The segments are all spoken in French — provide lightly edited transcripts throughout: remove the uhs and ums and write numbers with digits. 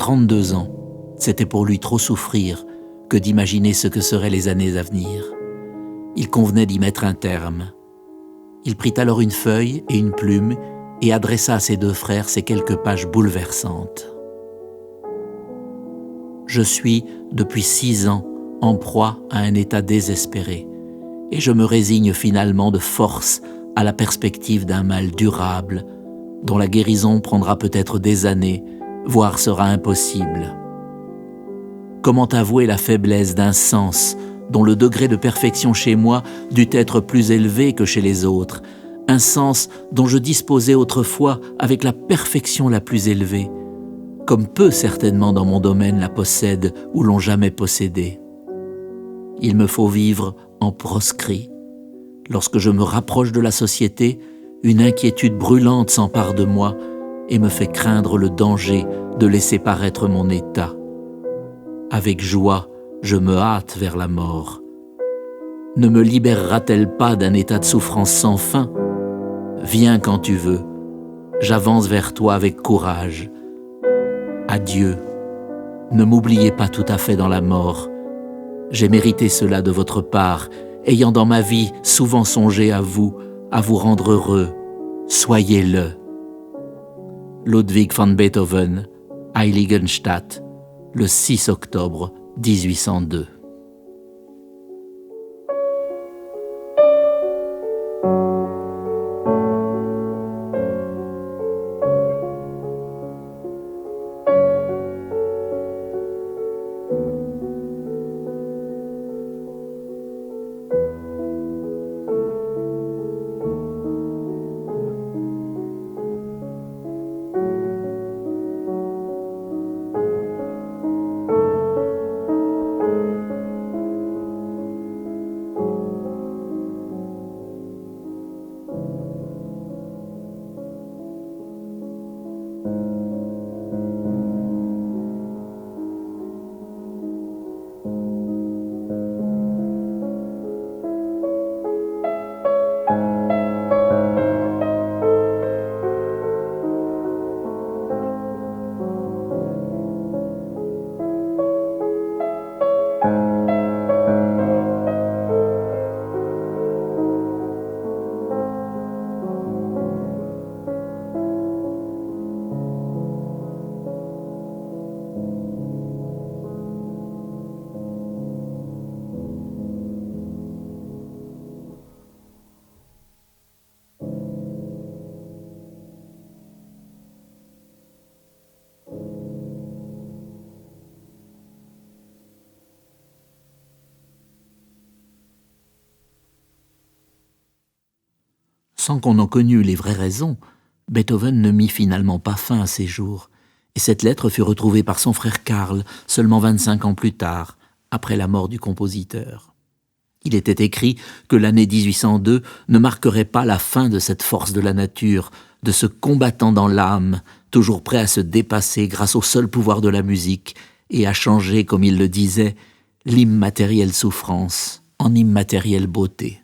32 ans. C'était pour lui trop souffrir que d'imaginer ce que seraient les années à venir. Il convenait d'y mettre un terme. Il prit alors une feuille et une plume et adressa à ses deux frères ces quelques pages bouleversantes. Je suis, depuis 6 ans, en proie à un état désespéré, et je me résigne finalement de force à la perspective d'un mal durable, dont la guérison prendra peut-être des années, voire sera impossible. Comment avouer la faiblesse d'un sens dont le degré de perfection chez moi dut être plus élevé que chez les autres, un sens dont je disposais autrefois avec la perfection la plus élevée, comme peu certainement dans mon domaine la possèdent ou l'ont jamais possédée. Il me faut vivre en proscrit. Lorsque je me rapproche de la société, une inquiétude brûlante s'empare de moi et me fait craindre le danger de laisser paraître mon état. Avec joie, je me hâte vers la mort. Ne me libérera-t-elle pas d'un état de souffrance sans fin ? Viens quand tu veux. J'avance vers toi avec courage. Adieu. Ne m'oubliez pas tout à fait dans la mort. J'ai mérité cela de votre part, ayant dans ma vie souvent songé à vous rendre heureux. Soyez-le. Ludwig van Beethoven, Heiligenstadt, le 6 octobre 1802. Sans qu'on en connût les vraies raisons, Beethoven ne mit finalement pas fin à ses jours, et cette lettre fut retrouvée par son frère Karl seulement 25 ans plus tard, après la mort du compositeur. Il était écrit que l'année 1802 ne marquerait pas la fin de cette force de la nature, de ce combattant dans l'âme, toujours prêt à se dépasser grâce au seul pouvoir de la musique et à changer, comme il le disait, l'immatérielle souffrance en immatérielle beauté.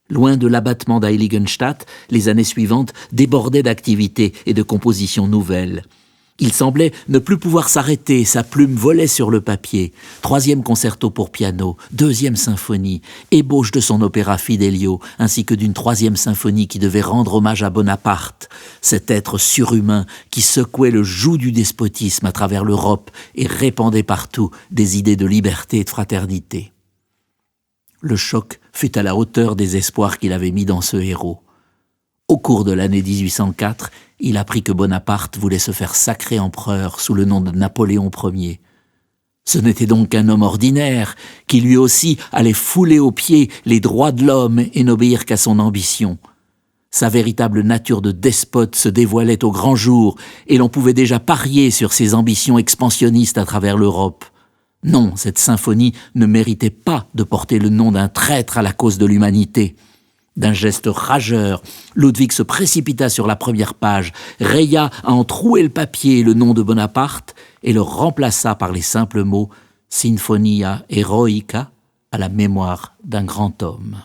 Loin de l'abattement d'Heiligenstadt, les années suivantes débordaient d'activités et de compositions nouvelles. Il semblait ne plus pouvoir s'arrêter, sa plume volait sur le papier. 3e concerto pour piano, 2e symphonie, ébauche de son opéra Fidelio, ainsi que d'une 3e symphonie qui devait rendre hommage à Bonaparte, cet être surhumain qui secouait le joug du despotisme à travers l'Europe et répandait partout des idées de liberté et de fraternité. Le choc fut à la hauteur des espoirs qu'il avait mis dans ce héros. Au cours de l'année 1804, il apprit que Bonaparte voulait se faire sacrer empereur sous le nom de Napoléon Ier. Ce n'était donc qu'un homme ordinaire qui lui aussi allait fouler aux pieds les droits de l'homme et n'obéir qu'à son ambition. Sa véritable nature de despote se dévoilait au grand jour et l'on pouvait déjà parier sur ses ambitions expansionnistes à travers l'Europe. Non, cette symphonie ne méritait pas de porter le nom d'un traître à la cause de l'humanité. D'un geste rageur, Ludwig se précipita sur la première page, raya à en trouer le papier le nom de Bonaparte et le remplaça par les simples mots « Sinfonia Eroica » à la mémoire d'un grand homme.